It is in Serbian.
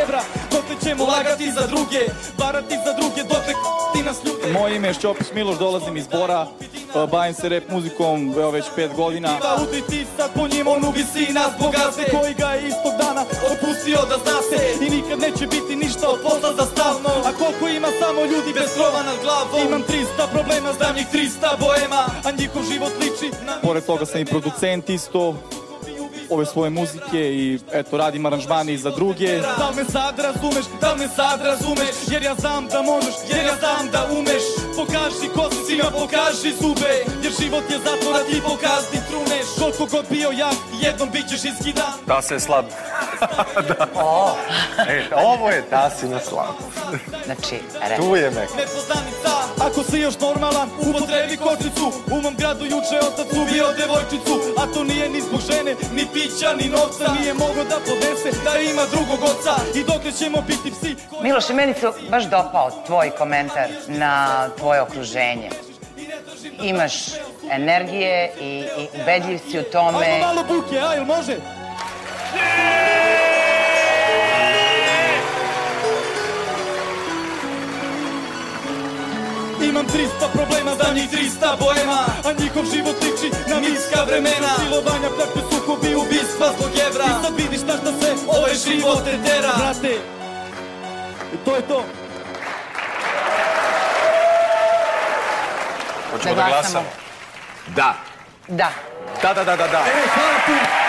evra, dokle ćemo lagati za druge, varati za druge, dokle ti nas ljute. Moje ime je Šćopis Miloš, dolazim iz Bora, bavim se rap muzikom već 5 godina. Udri ti sad po njim, on uvisi nas bogazde, koji ga je istog dana otpustio da zna se. I nikad neće biti ništa od posla za stalno. A koliko ima samo ljudi bez krova nad glavom. Imam 300 problema, znam njih 300 boema, a njihov život liči na... Pored toga sam i producent isto ove svoje muzike i eto radim aranžmane i za druge. Da li me sad razumeš, da li me sad razumeš, jer ja znam da možeš, jer ja znam da umeš. Pokaži ko si svima, pokaži zube, jer život je zatvora, ti pokazni truneš. Koliko god bio jak, jednom bit ćeš iskidan. Tasa je slab. Ovo je Tasina slab. Znači, Tu je mek. Nepoznanica, ako si još normalan, upotrebi kočicu. U mom gradu juče otac ubio devojčicu, a to nije ni zbog žene, ni pića, ni novca. Nije mogo da podnese da ima drugog oca. I dokle ćemo biti psi... Miloše, meni se baš dopao tvoj komentar na tvoje okruženje. Imaš energije i ubedljiv si u tome. Ajmo malo buke, a jel može? Imam 300 problema, za njih 300 boema, a njihov život liči na niska vremena. Silovanja, pljačke, sukobi, ubistva zbog evra. I sad vidiš na šta se ovaj život tera. Brate, to je to. Hoćemo da glasamo? Da. Da. Da. Hvala ti.